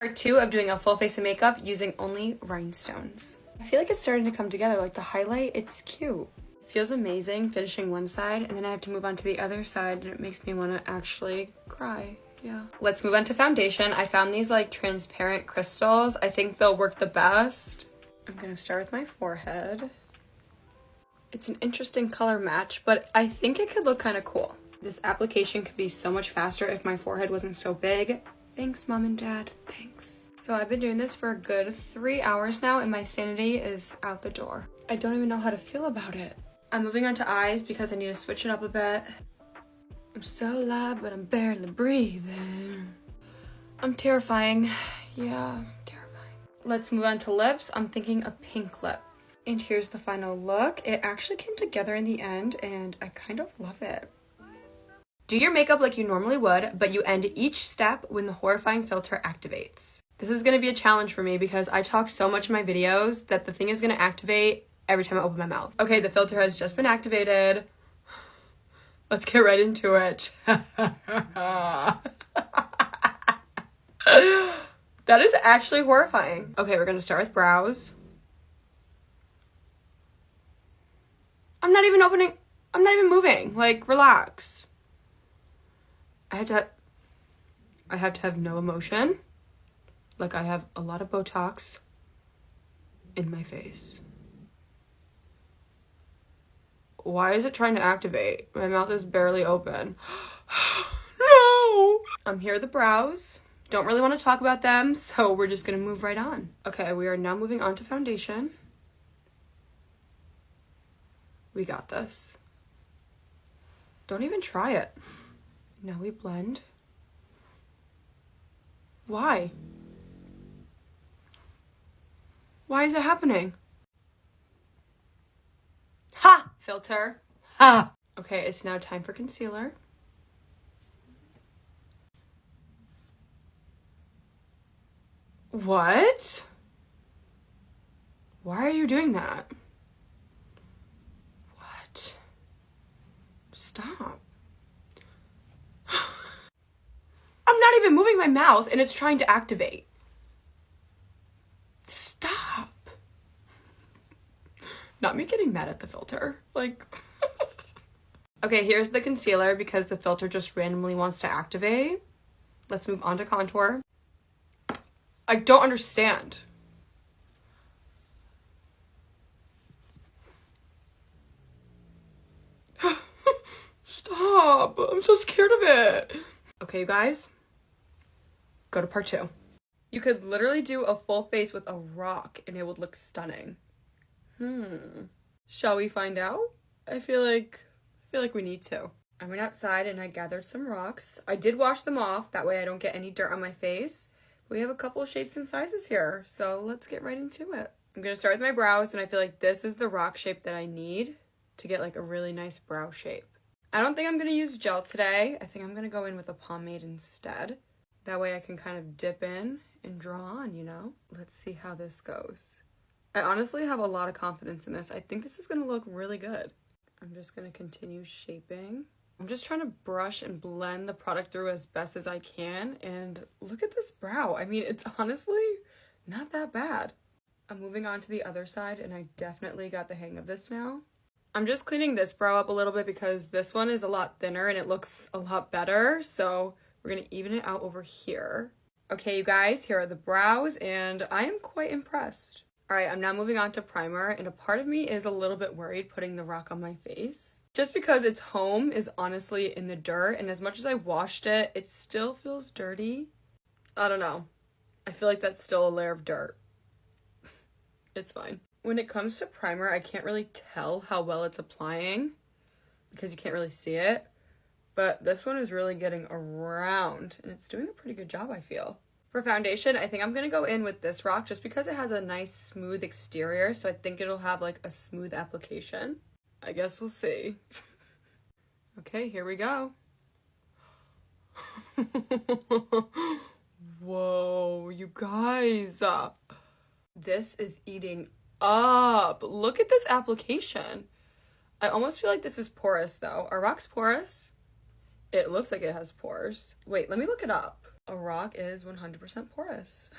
Part 2 of doing a full face of makeup using only rhinestones. I feel like it's starting to come together, like the highlight, it's cute. It feels amazing finishing one side, and then I have to move on to the other side, and it makes me want to actually cry. Yeah. Let's move on to foundation. I found these like transparent crystals. I think they'll work the best. I'm gonna start with my forehead. It's an interesting color match, but I think it could look kind of cool. This application could be so much faster if my forehead wasn't so big. Thanks, Mom and Dad, thanks. So I've been doing this for a good 3 hours now and my sanity is out the door. I don't even know how to feel about it. I'm moving on to eyes because I need to switch it up a bit. I'm still alive, but I'm barely breathing. I'm terrifying. Yeah, terrifying. Let's move on to lips. I'm thinking a pink lip. And here's the final look. It actually came together in the end and I kind of love it. Do your makeup like you normally would, but you end each step when the horrifying filter activates. This is gonna be a challenge for me because I talk so much in my videos that the thing is gonna activate every time I open my mouth. Okay, the filter has just been activated. Let's get right into it. That is actually horrifying. Okay, we're gonna start with brows. I'm not even moving. Like, relax. I have to have no emotion. Like I have a lot of Botox in my face. Why is it trying to activate? My mouth is barely open. No! Here are the brows. Don't really want to talk about them, so we're just gonna move right on. Okay, we are now moving on to foundation. We got this. Don't even try it. Now we blend. Why? Why is it happening? Ha! Filter. Ha! Okay, it's now time for concealer. What? Why are you doing that? What? Stop. I'm not even moving my mouth and it's trying to activate. Stop. Not me getting mad at the filter. Like, okay, here's the concealer because the filter just randomly wants to activate. Let's move on to contour. I don't understand. Stop. I'm so scared of it. Okay, you guys. Go to part 2. You could literally do a full face with a rock and it would look stunning. Shall we find out? I feel like we need to. I went outside and I gathered some rocks. I did wash them off, that way I don't get any dirt on my face. We have a couple shapes and sizes here, so let's get right into it. I'm gonna start with my brows and I feel like this is the rock shape that I need to get like a really nice brow shape. I don't think I'm gonna use gel today. I think I'm gonna go in with a pomade instead. That way I can kind of dip in and draw on, you know? Let's see how this goes. I honestly have a lot of confidence in this. I think this is gonna look really good. I'm just gonna continue shaping. I'm just trying to brush and blend the product through as best as I can. And look at this brow. I mean, it's honestly not that bad. I'm moving on to the other side and I definitely got the hang of this now. I'm just cleaning this brow up a little bit because this one is a lot thinner and it looks a lot better. So we're gonna even it out over here. Okay, you guys, here are the brows and I am quite impressed. All right, I'm now moving on to primer and a part of me is a little bit worried putting the rock on my face. Just because its home is honestly in the dirt and as much as I washed it, it still feels dirty. I don't know. I feel like that's still a layer of dirt. It's fine. When it comes to primer, I can't really tell how well it's applying because you can't really see it. But this one is really getting around and it's doing a pretty good job, I feel. For foundation, I think I'm going to go in with this rock just because it has a nice smooth exterior. So I think it'll have like a smooth application. I guess we'll see. Okay, here we go. Whoa, you guys. This is eating up. Look at this application. I almost feel like this is porous though. Are rocks porous? It looks like it has pores. Wait, let me look it up. a rock is 100% porous.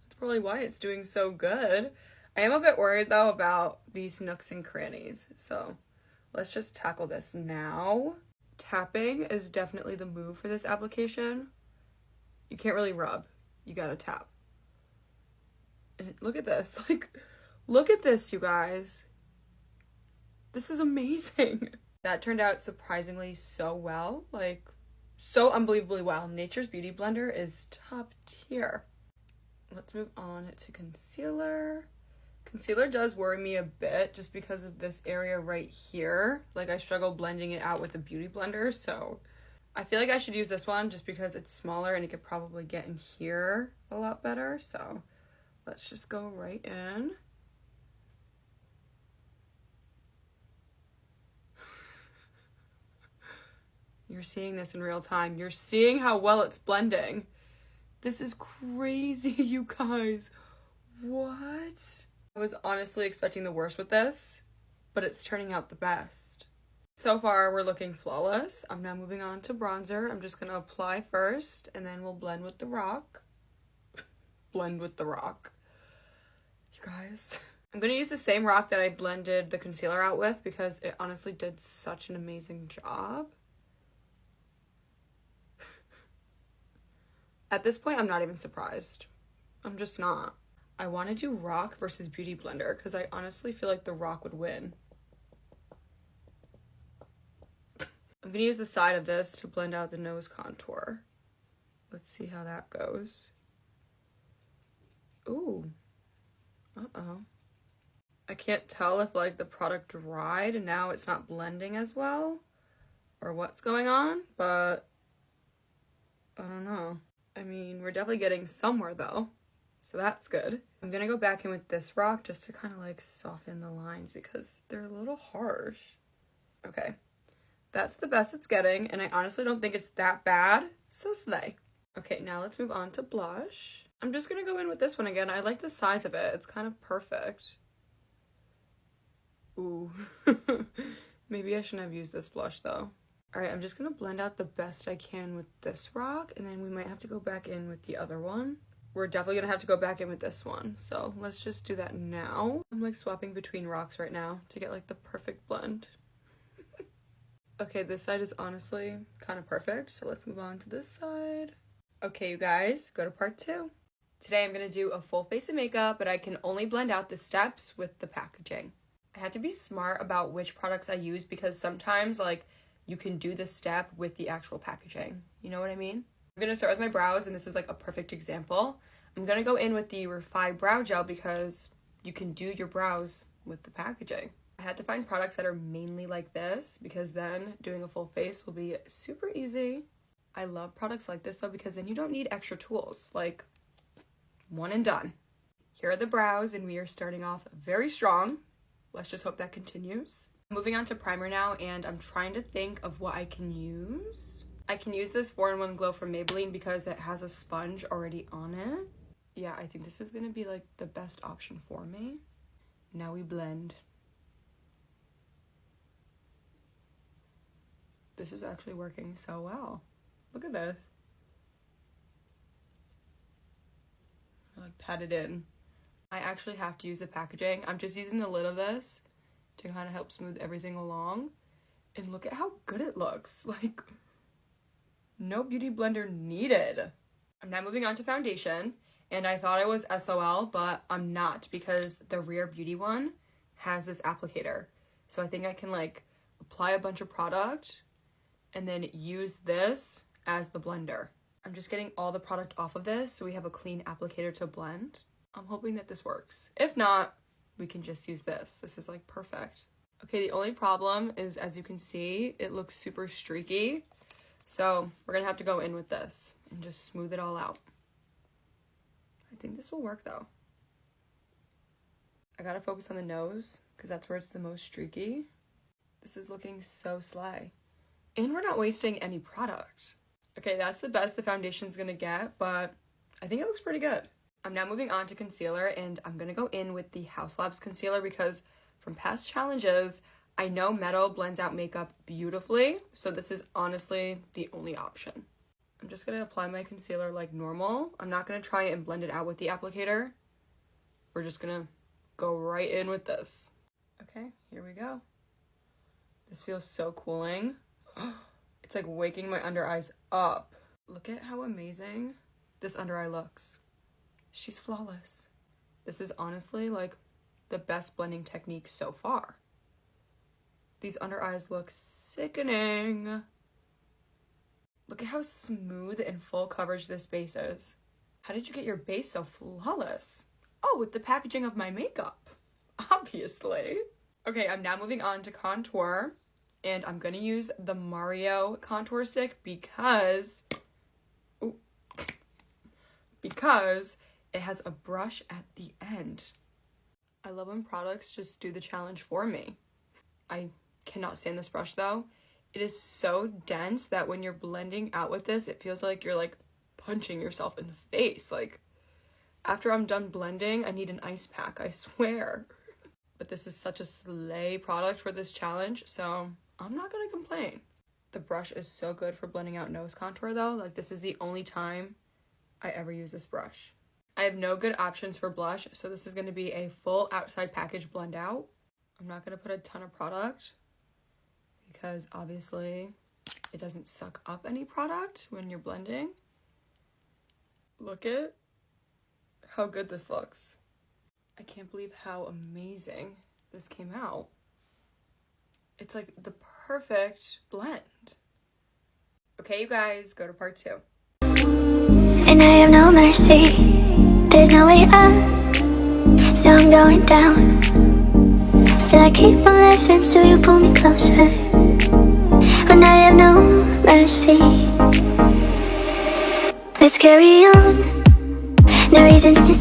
That's probably why it's doing so good. I am a bit worried though about these nooks and crannies, so let's just tackle this now. Tapping is definitely the move for this application. You can't really rub, you gotta tap. And look at this, like, look at this, you guys. This is amazing. That turned out surprisingly so well, like, so unbelievably well. Nature's Beauty Blender is top tier. Let's move on to concealer. Concealer does worry me a bit just because of this area right here. Like, I struggle blending it out with the Beauty Blender, so I feel like I should use this one just because it's smaller and it could probably get in here a lot better. So let's just go right in. You're seeing this in real time. You're seeing how well it's blending. This is crazy, you guys. What? I was honestly expecting the worst with this, but it's turning out the best. So far, we're looking flawless. I'm now moving on to bronzer. I'm just gonna apply first, and then we'll blend with the rock. Blend with the rock. You guys. I'm gonna use the same rock that I blended the concealer out with because it honestly did such an amazing job. At this point, I'm not even surprised. I'm just not. I want to do rock versus Beauty Blender because I honestly feel like the rock would win. I'm gonna use the side of this to blend out the nose contour. Let's see how that goes. Ooh. Uh-oh. I can't tell if like the product dried and now it's not blending as well or what's going on, but I don't know. I mean, we're definitely getting somewhere though, so that's good. I'm gonna go back in with this rock just to kind of like soften the lines because they're a little harsh. Okay, that's the best it's getting, and I honestly don't think it's that bad, so slay. Okay, now let's move on to blush. I'm just gonna go in with this one again. I like the size of it. It's kind of perfect. Ooh. Maybe I shouldn't have used this blush though. Alright, I'm just gonna blend out the best I can with this rock, and then we might have to go back in with the other one. We're definitely gonna have to go back in with this one, so let's just do that now. I'm like swapping between rocks right now to get like the perfect blend. Okay, this side is honestly kind of perfect, so let's move on to this side. Okay, you guys, go to part 2. Today I'm gonna do a full face of makeup, but I can only blend out the steps with the packaging. I had to be smart about which products I use because sometimes like you can do this step with the actual packaging. You know what I mean? I'm gonna start with my brows, and this is like a perfect example. I'm gonna go in with the Refy Brow Gel because you can do your brows with the packaging. I had to find products that are mainly like this because then doing a full face will be super easy. I love products like this though because then you don't need extra tools, like one and done. Here are the brows, and we are starting off very strong. Let's just hope that continues. Moving on to primer now, and I'm trying to think of what I can use. I can use this 4-in-1 Glow from Maybelline because it has a sponge already on it. Yeah, I think this is gonna be like the best option for me. Now we blend. This is actually working so well. Look at this. I like pat it in. I actually have to use the packaging. I'm just using the lid of this to kind of help smooth everything along. And look at how good it looks. Like, no Beauty Blender needed. I'm now moving on to foundation, and I thought I was SOL, but I'm not because the Rare Beauty one has this applicator. So I think I can like apply a bunch of product and then use this as the blender. I'm just getting all the product off of this so we have a clean applicator to blend. I'm hoping that this works. If not, we can just use this. This is like perfect. Okay, the only problem is, as you can see, it looks super streaky. So we're gonna have to go in with this and just smooth it all out. I think this will work though. I gotta focus on the nose because that's where it's the most streaky. This is looking so slay. And we're not wasting any product. Okay, that's the best the foundation's gonna get, but I think it looks pretty good. I'm now moving on to concealer, and I'm gonna go in with the Haus Labs concealer because from past challenges, I know metal blends out makeup beautifully, so this is honestly the only option. I'm just going to apply my concealer like normal. I'm not going to try and blend it out with the applicator. We're just going to go right in with this. Okay, here we go. This feels so cooling. It's like waking my under eyes up. Look at how amazing this under eye looks. She's flawless. This is honestly like the best blending technique so far. These under eyes look sickening. Look at how smooth and full coverage this base is. How did you get your base so flawless? Oh, with the packaging of my makeup. Obviously. Okay, I'm now moving on to contour. And I'm gonna use the Mario contour stick because it has a brush at the end. I love when products just do the challenge for me. I cannot stand this brush though. It is so dense that when you're blending out with this, it feels like you're like punching yourself in the face. Like after I'm done blending, I need an ice pack, I swear. But this is such a slay product for this challenge, so I'm not gonna complain. The brush is so good for blending out nose contour though. Like this is the only time I ever use this brush. I have no good options for blush, so this is gonna be a full outside package blend out. I'm not gonna put a ton of product because obviously it doesn't suck up any product when you're blending. Look at how good this looks. I can't believe how amazing this came out. It's like the perfect blend. Okay, you guys, go to part 2. And I have no mercy. There's no way up, so I'm going down. Still I keep on living, so you pull me closer. When I have no mercy. Let's carry on. No reasons to